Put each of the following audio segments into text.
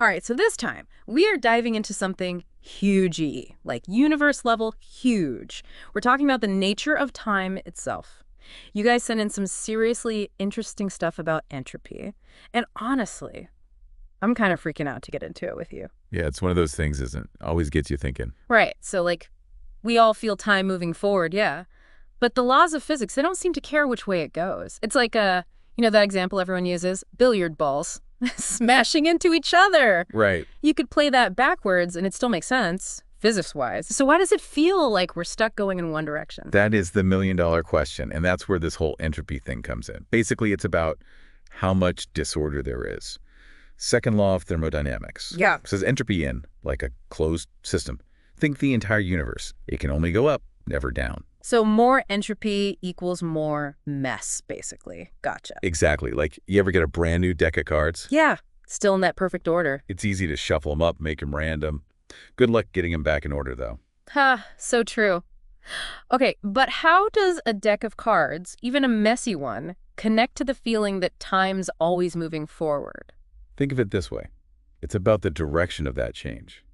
All right, so this time, we are diving into something huge-y, like universe level huge. We're talking about the nature of time itself. You guys sent in some seriously interesting stuff about entropy. And honestly, I'm kind of freaking out to get into it with you. Yeah, it's one of those things, isn't it? Always gets you thinking. Right, so like, we all feel time moving forward, yeah. But the laws of physics, they don't seem to care which way it goes. It's like, that example everyone uses, billiard balls smashing into each other. Right. You could play that backwards and it still makes sense, physics-wise. So why does it feel like we're stuck going in one direction? That is the million-dollar question, and that's where this whole entropy thing comes in. Basically, it's about how much disorder there is. Second law of thermodynamics. Yeah. Says entropy in, like a closed system. Think the entire universe. It can only go up, never down. So more entropy equals more mess, basically. Gotcha. Exactly. Like, you ever get a brand new deck of cards? Yeah, still in that perfect order. It's easy to shuffle them up, make them random. Good luck getting them back in order, though. So true. Okay, but how does a deck of cards, even a messy one, connect to the feeling that time's always moving forward? Think of it this way. It's about the direction of that change.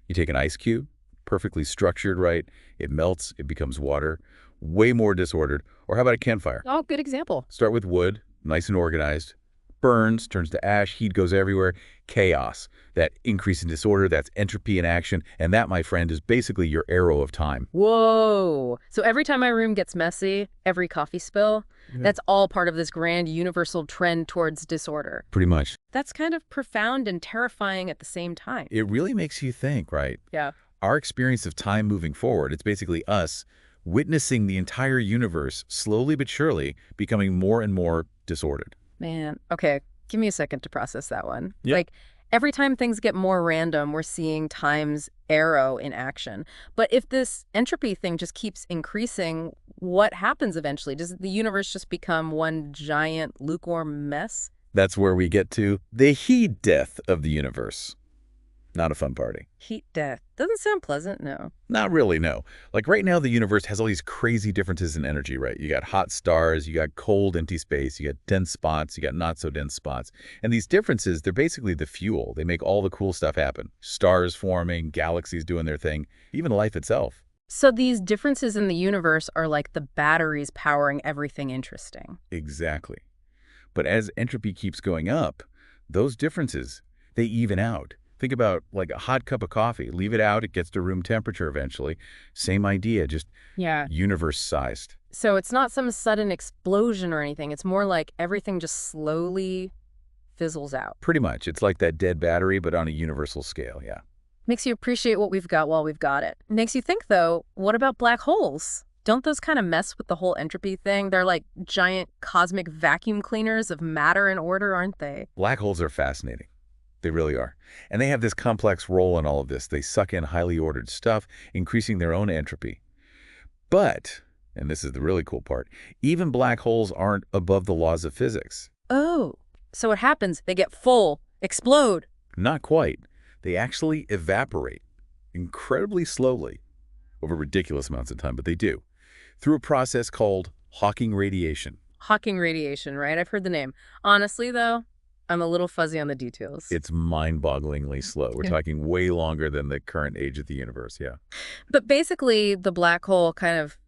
You take an ice cube, perfectly structured right, it melts, it becomes water, way more disordered. Or how about a campfire? Oh, good example. Start with wood, nice and organized, burns, turns to ash, heat goes everywhere, chaos. That increase in disorder, that's entropy in action, and that, my friend, is basically your arrow of time. Whoa. So every time my room gets messy, every coffee spill, that's all part of this grand universal trend towards disorder. Pretty much. That's kind of profound and terrifying at the same time. It really makes you think, right? Yeah. Our experience of time moving forward, it's basically us witnessing the entire universe slowly but surely becoming more and more disordered. Man, okay, give me a second to process that one. Yep. Like, every time things get more random, we're seeing time's arrow in action. But if this entropy thing just keeps increasing, what happens eventually? Does the universe just become one giant lukewarm mess? That's where we get to the heat death of the universe. Not a fun party. Heat death. Doesn't sound pleasant, no. Not really, no. Like right now, the universe has all these crazy differences in energy, right? You got hot stars, you got cold, empty space, you got dense spots, you got not so dense spots. And these differences, they're basically the fuel. They make all the cool stuff happen. Stars forming, galaxies doing their thing, even life itself. So these differences in the universe are like the batteries powering everything interesting. Exactly. But as entropy keeps going up, those differences, they even out. Think about like a hot cup of coffee. Leave it out, it gets to room temperature eventually. Same idea, just universe-sized. So it's not some sudden explosion or anything. It's more like everything just slowly fizzles out. Pretty much. It's like that dead battery, but on a universal scale, yeah. Makes you appreciate what we've got while we've got it. Makes you think, though, what about black holes? Don't those kind of mess with the whole entropy thing? They're like giant cosmic vacuum cleaners of matter and order, aren't they? Black holes are fascinating. They really are. And they have this complex role in all of this. They suck in highly ordered stuff, increasing their own entropy. But, and this is the really cool part, even black holes aren't above the laws of physics. Oh, so what happens? They get full, explode. Not quite. They actually evaporate incredibly slowly over ridiculous amounts of time, but they do, through a process called Hawking radiation. Hawking radiation, right? I've heard the name. Honestly, though, I'm a little fuzzy on the details. It's mind-bogglingly slow. We're talking way longer than the current age of the universe, yeah. But basically, the black hole kind of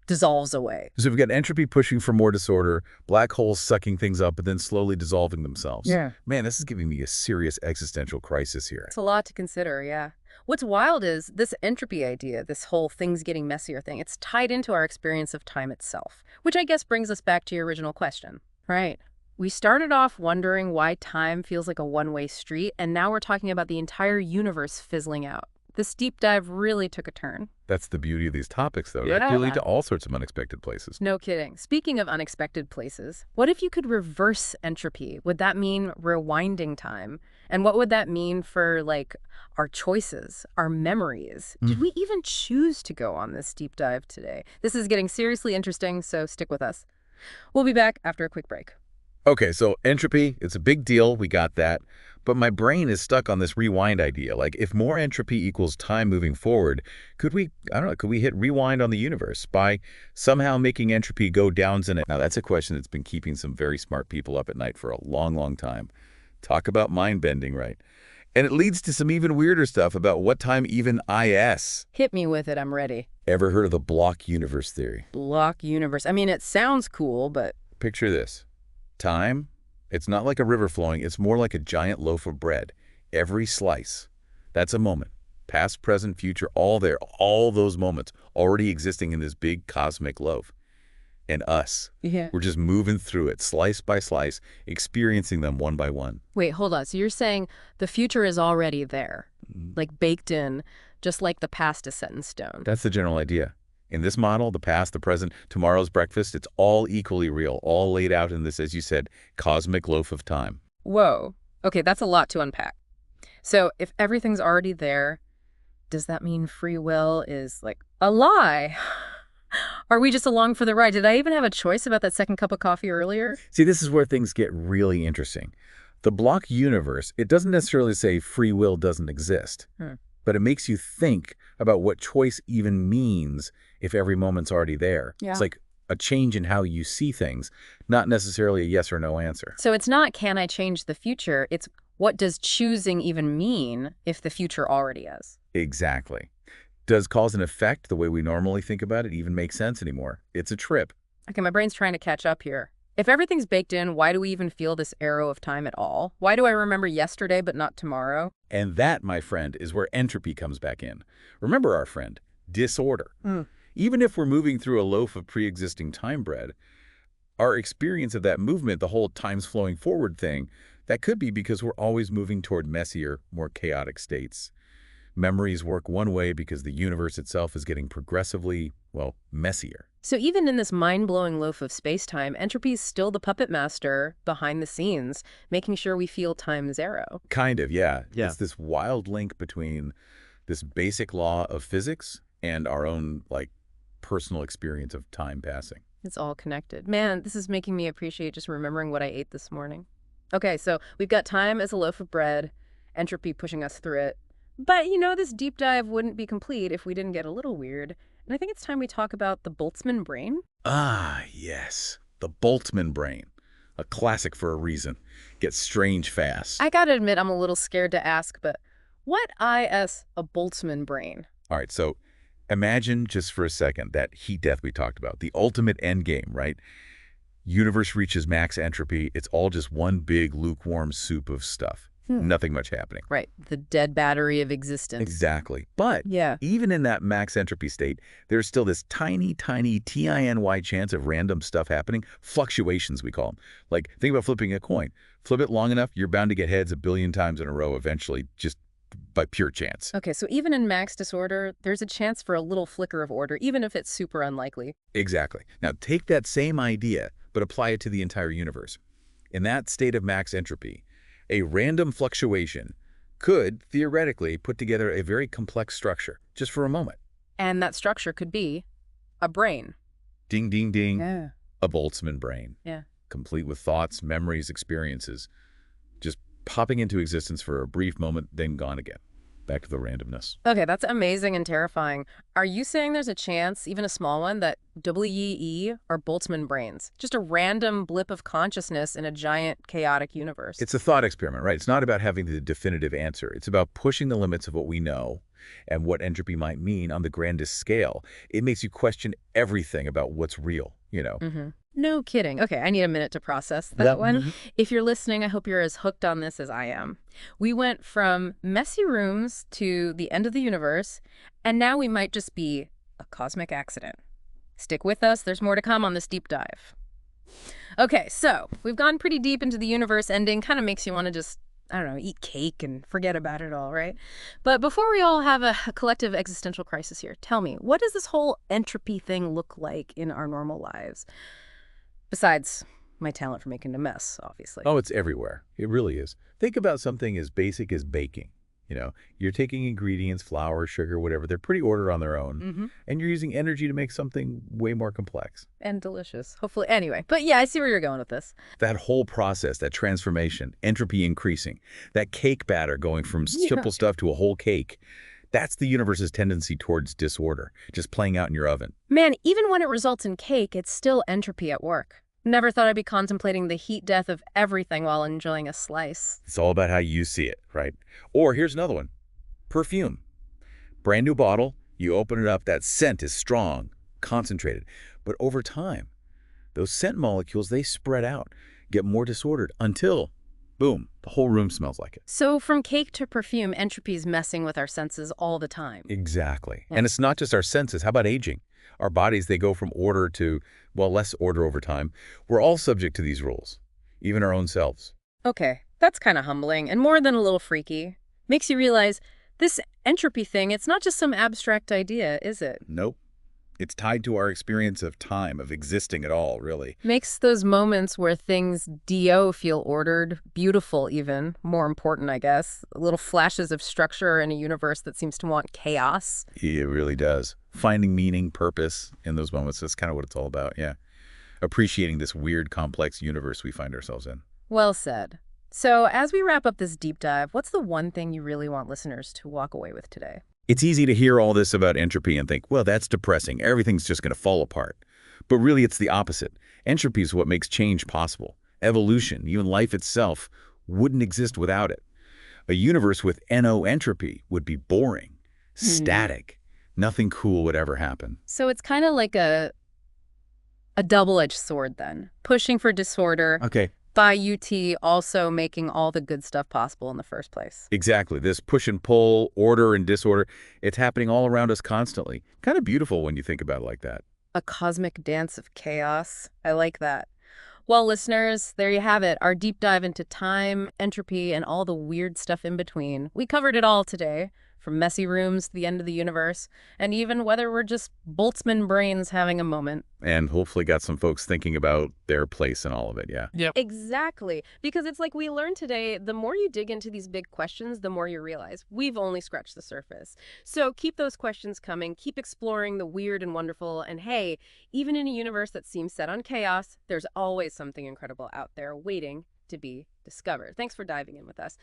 dissolves away. So we've got entropy pushing for more disorder, black holes sucking things up, but then slowly dissolving themselves. Yeah. Man, this is giving me a serious existential crisis here. It's a lot to consider, yeah. What's wild is this entropy idea, this whole things getting messier thing, it's tied into our experience of time itself, which I guess brings us back to your original question. Right. We started off wondering why time feels like a one-way street, and now we're talking about the entire universe fizzling out. This deep dive really took a turn. That's the beauty of these topics, though. Yeah. They lead to all sorts of unexpected places. No kidding. Speaking of unexpected places, what if you could reverse entropy? Would that mean rewinding time? And what would that mean for, like, our choices, our memories? Did we even choose to go on this deep dive today? This is getting seriously interesting, so stick with us. We'll be back after a quick break. Okay, so entropy, it's a big deal. We got that. But my brain is stuck on this rewind idea. Like, if more entropy equals time moving forward, could we hit rewind on the universe by somehow making entropy go down in it? Now, that's a question that's been keeping some very smart people up at night for a long, long time. Talk about mind-bending, right? And it leads to some even weirder stuff about what time even is. Hit me with it, I'm ready. Ever heard of the block universe theory? Block universe. I mean, it sounds cool, but... Picture this. Time, it's not like a river flowing, it's more like a giant loaf of bread. Every slice, that's a moment. Past, present, future, all there, all those moments already existing in this big cosmic loaf. And us, we're just moving through it, slice by slice, experiencing them one by one. Wait, hold on. So you're saying the future is already there, like baked in, just like the past is set in stone. That's the general idea. In this model, the past, the present, tomorrow's breakfast, it's all equally real, all laid out in this, as you said, cosmic loaf of time. Whoa. Okay, that's a lot to unpack. So if everything's already there, does that mean free will is like a lie? Are we just along for the ride? Did I even have a choice about that second cup of coffee earlier? See, this is where things get really interesting. The block universe, it doesn't necessarily say free will doesn't exist, but it makes you think about what choice even means if every moment's already there. Yeah. It's like a change in how you see things, not necessarily a yes or no answer. So it's not, can I change the future? It's, what does choosing even mean if the future already is? Exactly. Does cause and effect, the way we normally think about it, even make sense anymore? It's a trip. Okay, my brain's trying to catch up here. If everything's baked in, why do we even feel this arrow of time at all? Why do I remember yesterday but not tomorrow? And that, my friend, is where entropy comes back in. Remember our friend, disorder. Even if we're moving through a loaf of pre-existing time bread, our experience of that movement, the whole time's flowing forward thing, that could be because we're always moving toward messier, more chaotic states. Memories work one way because the universe itself is getting progressively, well, messier. So even in this mind-blowing loaf of space-time, entropy is still the puppet master behind the scenes, making sure we feel time zero. Kind of, yeah. It's this wild link between this basic law of physics and our own, like, personal experience of time passing. It's all connected. Man, this is making me appreciate just remembering what I ate this morning. Okay, so we've got time as a loaf of bread, entropy pushing us through it. But, you know, this deep dive wouldn't be complete if we didn't get a little weird. And I think it's time we talk about the Boltzmann Brain. Ah, yes. The Boltzmann Brain. A classic for a reason. Gets strange fast. I gotta admit, I'm a little scared to ask, but what is a Boltzmann Brain? All right, so imagine just for a second that heat death we talked about. The ultimate end game, right? Universe reaches max entropy. It's all just one big lukewarm soup of stuff. Nothing much happening. Right. The dead battery of existence. Exactly. But even in that max entropy state, there's still this tiny, tiny TINY chance of random stuff happening. Fluctuations, we call them. Like, think about flipping a coin. Flip it long enough, you're bound to get heads a billion times in a row eventually, just by pure chance. Okay, so even in max disorder, there's a chance for a little flicker of order, even if it's super unlikely. Exactly. Now, take that same idea, but apply it to the entire universe. In that state of max entropy, a random fluctuation could, theoretically, put together a very complex structure, just for a moment. And that structure could be a brain. Ding, ding, ding. Yeah. A Boltzmann brain. Yeah. Complete with thoughts, memories, experiences, just popping into existence for a brief moment, then gone again. Back to the randomness. Okay, that's amazing and terrifying. Are you saying there's a chance, even a small one, that WEE are Boltzmann brains? Just a random blip of consciousness in a giant, chaotic universe? It's a thought experiment, right? It's not about having the definitive answer. It's about pushing the limits of what we know and what entropy might mean on the grandest scale. It makes you question everything about what's real, you know? No kidding. Okay, I need a minute to process that one. If you're listening, I hope you're as hooked on this as I am. We went from messy rooms to the end of the universe, and now we might just be a cosmic accident. Stick with us. There's more to come on this deep dive. Okay, so we've gone pretty deep into the universe ending. Kind of makes you want to just, I don't know, eat cake and forget about it all, right? But before we all have a collective existential crisis here, tell me, what does this whole entropy thing look like in our normal lives? Besides my talent for making a mess, obviously. Oh, it's everywhere. It really is. Think about something as basic as baking. You know, you're taking ingredients, flour, sugar, whatever. They're pretty ordered on their own. And you're using energy to make something way more complex. And delicious, hopefully. Anyway, but yeah, I see where you're going with this. That whole process, that transformation, entropy increasing, that cake batter going from simple stuff to a whole cake, that's the universe's tendency towards disorder, just playing out in your oven. Man, even when it results in cake, it's still entropy at work. Never thought I'd be contemplating the heat death of everything while enjoying a slice. It's all about how you see it, right? Or here's another one. Perfume. Brand new bottle, you open it up, that scent is strong, concentrated. But over time, those scent molecules, they spread out, get more disordered until, boom, the whole room smells like it. So from cake to perfume, entropy's messing with our senses all the time. Exactly. Yeah. And it's not just our senses. How about aging? Our bodies, they go from order to, well, less order over time. We're all subject to these rules, even our own selves. Okay, that's kind of humbling and more than a little freaky. Makes you realize this entropy thing, it's not just some abstract idea, is it? Nope. It's tied to our experience of time, of existing at all, really. Makes those moments where things do feel ordered, beautiful even, more important, I guess. Little flashes of structure in a universe that seems to want chaos. It really does. Finding meaning, purpose in those moments, that's kind of what it's all about, yeah. Appreciating this weird, complex universe we find ourselves in. Well said. So as we wrap up this deep dive, what's the one thing you really want listeners to walk away with today? It's easy to hear all this about entropy and think, well, that's depressing. Everything's just going to fall apart. But really, it's the opposite. Entropy is what makes change possible. Evolution, even life itself, wouldn't exist without it. A universe with NO entropy would be boring, static. Nothing cool would ever happen. So it's kind of like a double-edged sword then, pushing for disorder, Okay, by UT also making all the good stuff possible in the first place. exactly. This push and pull, order and disorder, it's happening all around us constantly. Kind of beautiful when you think about it like that. A cosmic dance of chaos. I like that. Well, listeners, there you have it, our deep dive into time, entropy, and all the weird stuff in between. We covered it all today, from messy rooms to the end of the universe, and even whether we're just Boltzmann brains having a moment. And hopefully got some folks thinking about their place in all of it, yeah. Yep. Exactly. Because it's like we learned today, the more you dig into these big questions, the more you realize we've only scratched the surface. So keep those questions coming, keep exploring the weird and wonderful, and hey, even in a universe that seems set on chaos, there's always something incredible out there waiting to be discovered. Thanks for diving in with us.